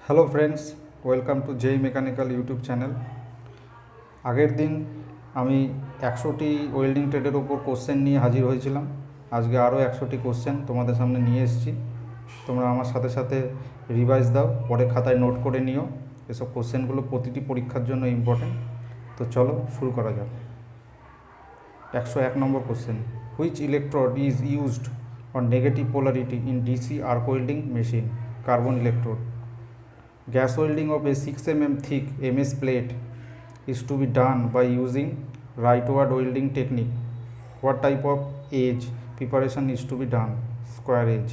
Hello friends, welcome to JE mechanical YouTube channel. আগের দিন আমি 100টি ওয়েল্ডিং ট্রেডের ওপর কোশ্চেন নিয়ে হাজির হয়েছিলাম। আজকে আরও 100টি কোশ্চেন তোমাদের সামনে নিয়ে এসেছি। তোমরা আমার সাথে সাথে রিভাইজ দাও, পরে খাতায় নোট করে নিও। এসব কোশ্চেনগুলো প্রতিটি পরীক্ষার জন্য ইম্পর্টেন্ট। তো চলো শুরু করা যাক। 101 number question, which electrode is used on negative polarity in DC arc welding machine? Carbon electrode. Gas welding of a 6 mm thick MS plate is to be done by using rightward welding technique. What type of edge preparation is to be done? Square edge.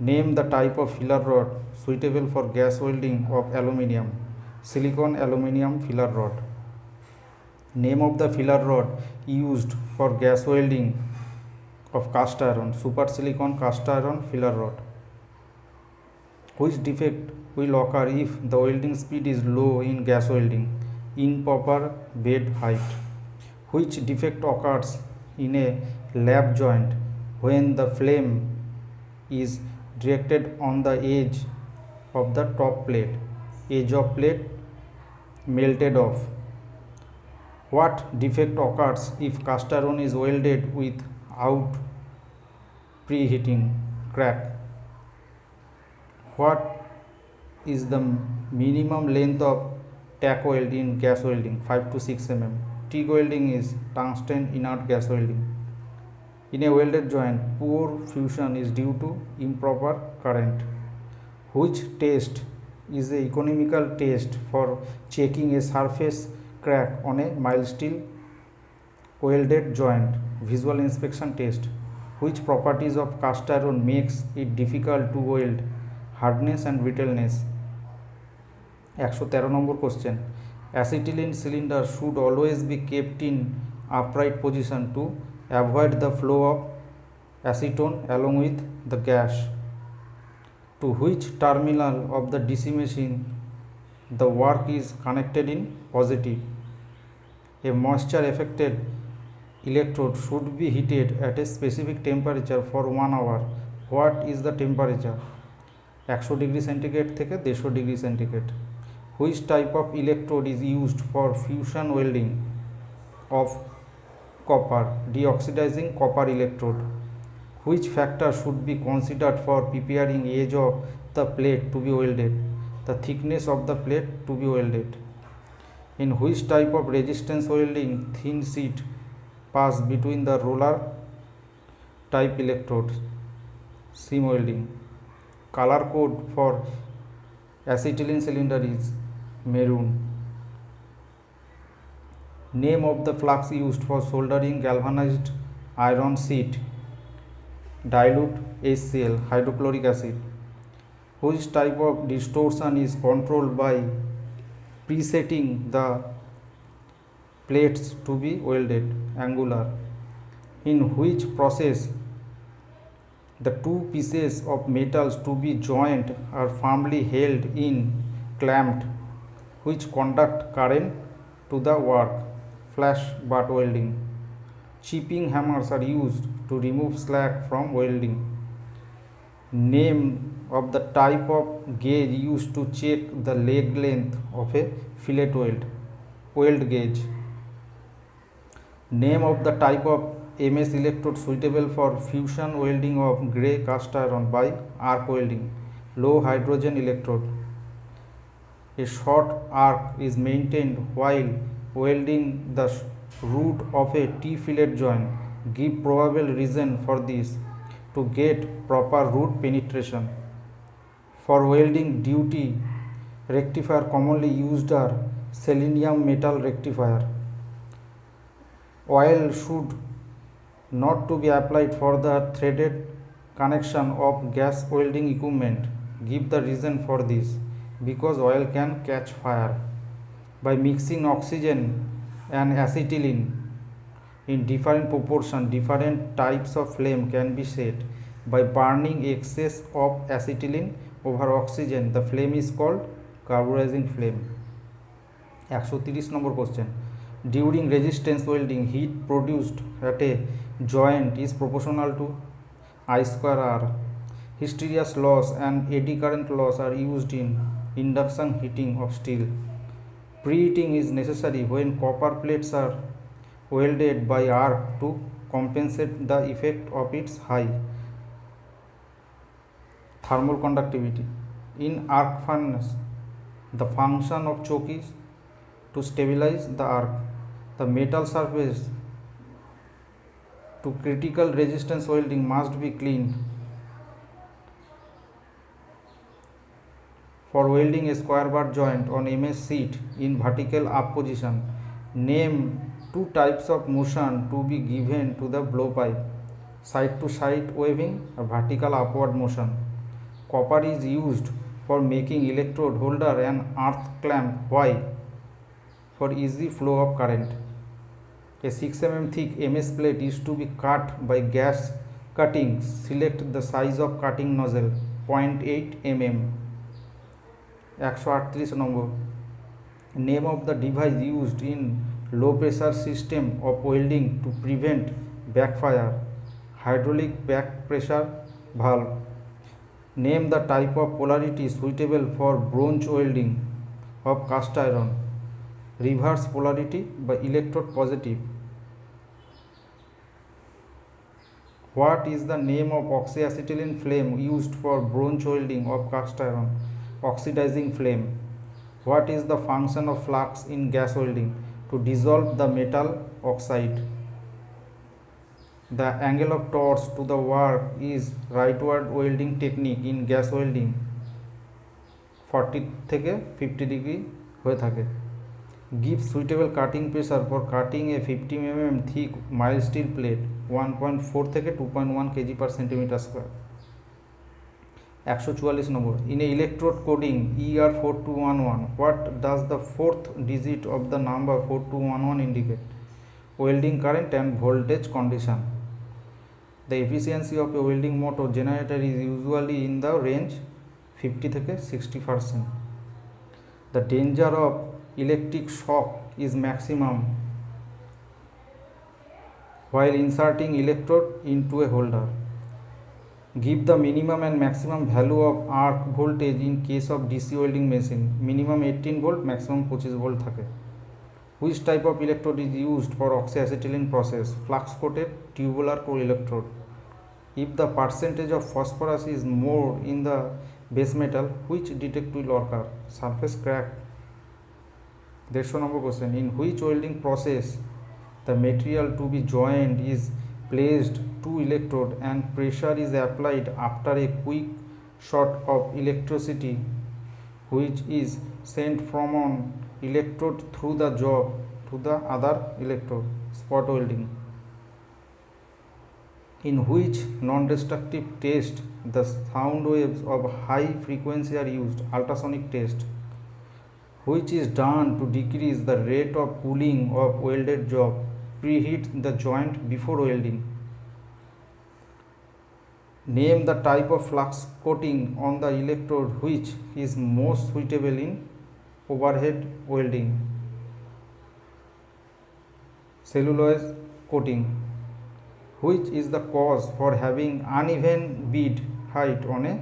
Name the type of filler rod suitable for gas welding of aluminium. Silicon aluminum filler rod. Name of the filler rod used for gas welding of cast iron. Super silicon cast iron filler rod. Which defect will occur if the welding speed is low in gas welding? Improper bed height. Which defect occurs in a lap joint when the flame is directed on the edge of the top plate? Edge of plate melted off. What defect occurs if cast iron is welded without preheating? Crack. What is the minimum length of tack weld in gas welding? 5 to 6 mm. TIG welding is tungsten inert gas welding. In a welded joint, poor fusion is due to improper current. Which test is the economical test for checking a surface crack on a mild steel welded joint? Visual inspection test. Which properties of cast iron makes it difficult to weld? Hardness and brittleness. 113 নম্বর question, acetylene cylinder should always be kept in upright position to avoid the flow of acetone along with the gas. To which terminal of the DC machine the work is connected in positive? A moisture affected electrode should be heated at a specific temperature for 1 hour. What is the temperature? 100 degree centigrade থেকে 150 degree centigrade. Which type of electrode is used for fusion welding of copper? Deoxidizing copper electrode. Which factor should be considered for preparing edge of the plate to be welded? The thickness of the plate to be welded. In which type of resistance welding thin sheet pass between the roller type electrodes? Seam welding. Color code for acetylene cylinder is maroon. Name of the flux used for soldering galvanized iron sheet? Dilute HCl, hydrochloric acid. Which type of distortion is controlled by presetting the plates to be welded? Angular. In which process the two pieces of metals to be joined are firmly held in clamped, which conduct current to the work? Flash butt welding. Chipping hammers are used to remove slack from welding. Name of the type of gauge used to check the leg length of a fillet weld? Weld gauge. Name of the type of MS electrode suitable for fusion welding of grey cast iron by arc welding? Low hydrogen electrode. A short arc is maintained while welding the root of a T-fillet joint. Give probable reason for this. To get proper root penetration. For welding duty rectifier commonly used are selenium metal rectifier. Oil should not to be applied for the threaded connection of gas welding equipment. Give the reason for this. Because oil can catch fire. By mixing oxygen and acetylene in different proportion, different types of flame can be set. By burning excess of acetylene over oxygen, the flame is called carburizing flame. 130 number question, during resistance welding, heat produced at a joint is proportional to I square R. Hysteresis loss and eddy current loss are used in induction heating of steel. Preheating is necessary when copper plates are welded by arc to compensate the effect of its high thermal conductivity. In arc furnace, the function of choke is to stabilize the arc. The metal surface to critical resistance welding must be cleaned. For welding a square bar joint on MS sheet in vertical up position, name two types of motion to be given to the blowpipe: side to side waving or vertical upward motion. Copper is used for making electrode holder and earth clamp. Why? For easy flow of current. A 6 mm thick MS plate is to be cut by gas cutting. Select the size of cutting nozzle 0.8 mm. 138 number, name of the device used in low pressure system of welding to prevent backfire: hydraulic back pressure valve. Name the type of polarity suitable for bronze welding of cast iron: reverse polarity by electrode positive. What is the name of oxyacetylene flame used for bronze welding of cast iron? Oxidizing flame. What is the function of flux in gas welding? To dissolve the metal oxide. The angle of torch to the work is rightward welding technique in gas welding 40 থেকে 50 degree হয়ে থাকে। Give suitable cutting pressure for cutting a 50 mm thick mild steel plate 1.4 থেকে 2.1 kg per centimeter square. 144 number, in a electrode coding ER4211, what does the fourth digit of the number 4211 indicate? Welding current and voltage condition. The efficiency of a welding motor generator is usually in the range 50 থেকে 60%. The danger of electric shock is maximum while inserting electrode into a holder. Give the minimum and maximum value of arc voltage in case of DC welding machine. Minimum 18 volt, maximum 25 volt থাকে। Which type of electrode is used for oxyacetylene process? Flux coated, tubular core electrode. If the percentage of phosphorus is more in the base metal, which defect will occur? Surface crack. 150 number question, in which welding process the material to be joined is placed to electrode and pressure is applied after a quick shot of electricity which is sent from one electrode through the job to the other electrode? Spot welding. In which non-destructive test the sound waves of high frequency are used? Ultrasonic test. Which is done to decrease the rate of cooling of welded job? Preheat the joint before welding. Name the type of flux coating on the electrode which is most suitable in overhead welding. Cellulose coating. Which is the cause for having uneven bead height on a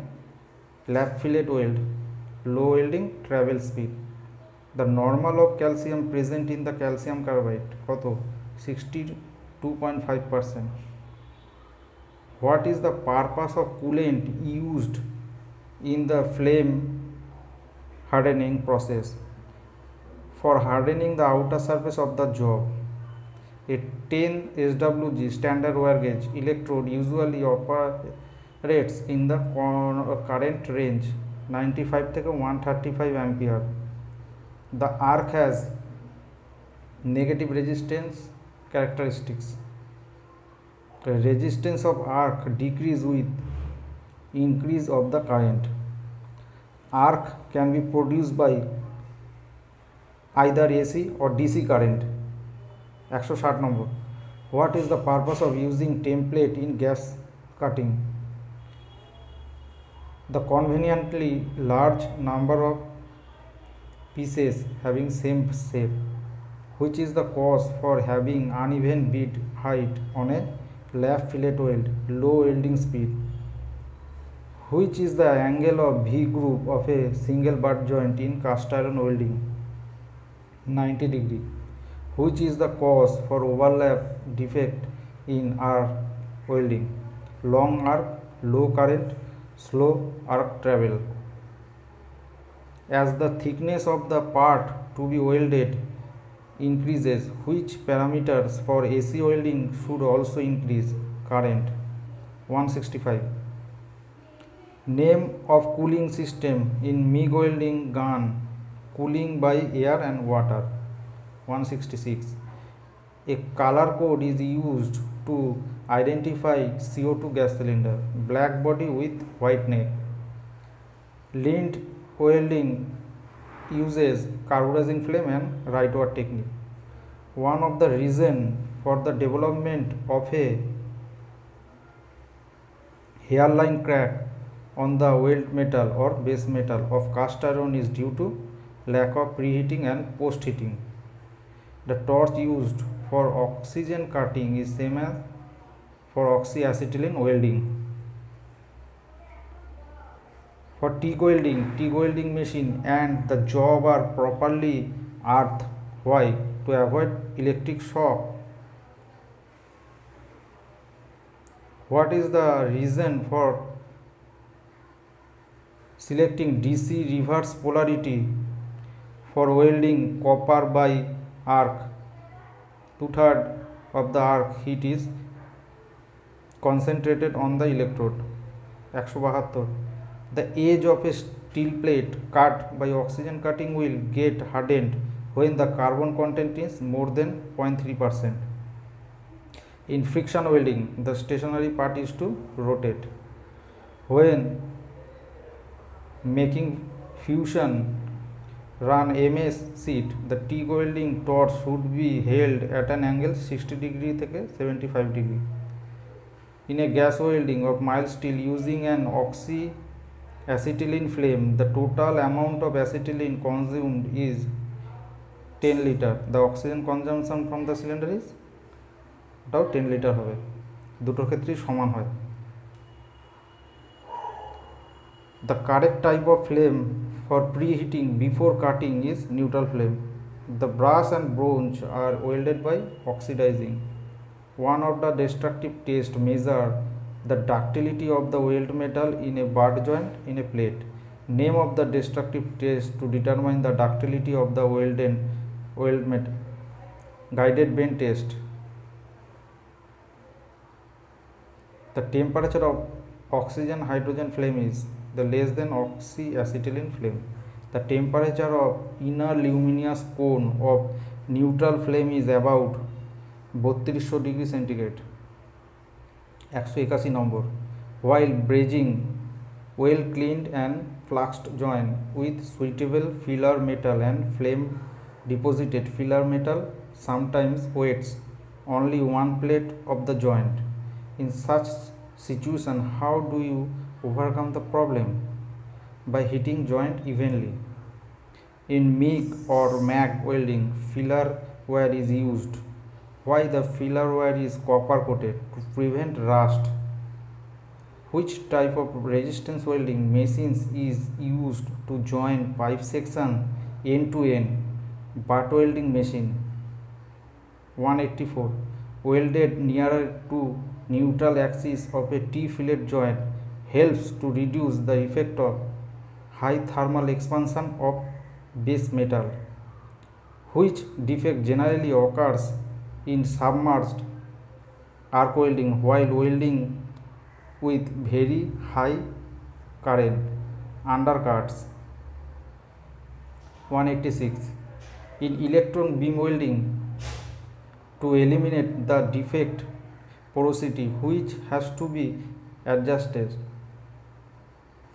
lap fillet weld? Low welding travel speed. The normal of calcium present in the calcium carbide কত? 62.5%. What is the purpose of coolant used in the flame hardening process? For hardening the outer surface of the job. A 10 SWG standard wire gauge electrode usually operates in the current range 95 থেকে 135 ampere. The arc has negative resistance characteristics. The resistance of arc decrease with increase of the current. Arc can be produced by either AC or DC current. 160 number, what is the purpose of using template in gas cutting? The conveniently large number of pieces having same shape. Which is the cause for having uneven bead height on a lap fillet weld? Low welding speed. Which is the angle of V group of a single butt joint in cast iron welding? 90 degree. Which is the cause for overlap defect in arc welding? Long arc, low current, slow arc travel. As the thickness of the part to be welded increases, which parameters for AC welding should also increase? Current. 165. Name of cooling system in MIG welding gun, cooling by air and water. 166. A color code is used to identify CO2 gas cylinder, black body with white neck. Lint welding uses carburizing flame and right word technique. One of the reasons for the development of a hairline crack on the weld metal or base metal of cast iron is due to lack of preheating and post heating. The torch used for oxygen cutting is same as for oxyacetylene welding. For TIG welding machine and the job are properly earthed. Why? To avoid electric shock. What is the reason for selecting DC reverse polarity for welding copper by arc? 2/3 of the arc heat is concentrated on the electrode. 172. The edge of a steel plate cut by oxygen cutting will get hardened when the carbon content is more than 0.3%. In friction welding, the stationary part is to rotate. When making fusion run MS sheet, the TIG welding torch should be held at an angle 60 degree থেকে 75 degree. In a gas welding of mild steel using an oxyacetylene flame, the total amount of acetylene consumed is 10 liter. The oxygen consumption from the cylinder is 10 litre হবে, দুটোর ক্ষেত্রেই সমান হয়। The correct type of flame for preheating before cutting is neutral flame. The brass and bronze are welded by oxidizing. One of the destructive tests measure the ductility of the weld metal in a butt joint in a plate. Name of the destructive test to determine the ductility of the weld metal. Guided bend test. The temperature of oxygen hydrogen flame is the less than oxyacetylene flame. The temperature of inner luminous cone of neutral flame is about 3200 degree centigrade. 181 number. While brazing well cleaned and fluxed joint with suitable filler metal and flame deposited filler metal sometimes weights only one plate of the joint. In such situation, how do you overcome the problem? By heating joint evenly. In MIG or MAG welding, filler wire is used. Why the filler wire is copper coated? To prevent rust. Which type of resistance welding machines is used to join pipe section end to end? Butt welding machine. 184. Welded nearer to neutral axis of a T-fillet joint helps to reduce the effect of high thermal expansion of base metal. Which defect generally occurs in submerged arc welding while welding with very high current? Undercuts. 186. In electron beam welding, to eliminate the defect porosity, which has to be adjusted?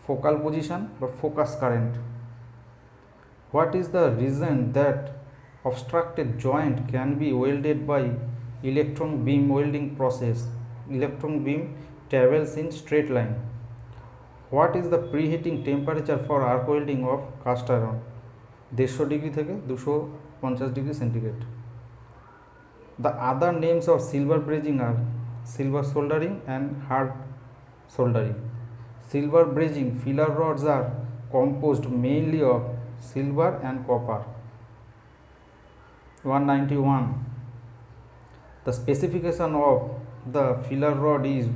Focal position or focus current. What is the reason that obstructed joint can be welded by electron beam welding process? Electron beam travels in straight line. What is the preheating temperature for arc welding of cast iron? 150 degree থেকে 250 degree centigrade. The other names of silver brazing are silver soldering and hard soldering. Silver brazing filler rods are composed mainly of silver and copper. 191. The specification of the filler rod is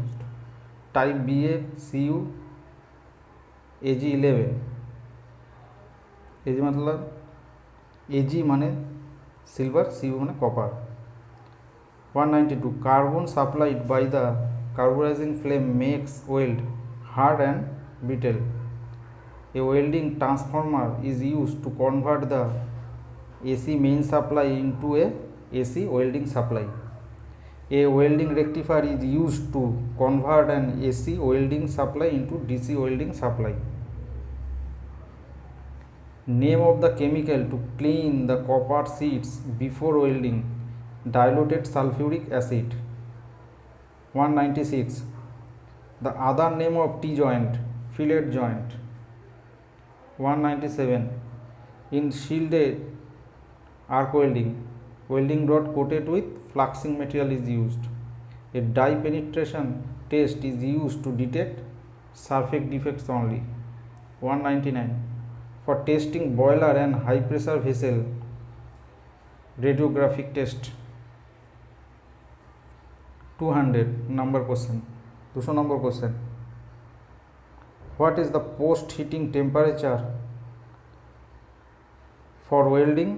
type BA CU AG11. AG मतलब AG माने silver, CU माने copper. 192. Carbon supplied by the carburizing flame makes weld hard and brittle. A welding transformer is used to convert the AC main supply into a AC welding supply. A welding rectifier is used to convert an AC welding supply into DC welding supply. Name of the chemical to clean the copper sheets before welding: diluted sulfuric acid. 196. The other name of T-joint: fillet joint. 197. In shielded arc welding, welding rod coated with fluxing material is used. A dye penetration test is used to detect surface defects only. 199. For testing boiler and high pressure vessel, radiographic test. 200 number question. 200 number question. What is the post heating temperature for welding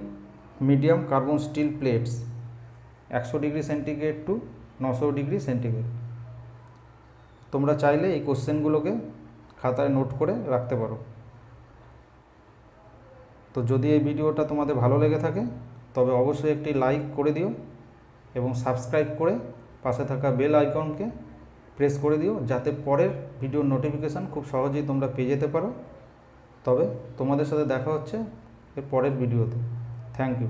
medium carbon steel plates? 100 degree centigrade two 900 degree centigrade. তোমরা চাইলে এই কোশ্চেনগুলোকে খাতায় note করে রাখতে পারো। তো যদি এই ভিডিওটা তোমাদের ভালো লেগে থাকে তবে অবশ্যই একটি লাইক করে দিও এবং সাবস্ক্রাইব করে পাশে থাকা বেল আইকনকে প্রেস করে দিও, যাতে পরের ভিডিওর নোটিফিকেশান খুব সহজেই তোমরা পেয়ে যেতে পারো। তবে তোমাদের সাথে দেখা হচ্ছে এর পরের ভিডিওতে। Thank you.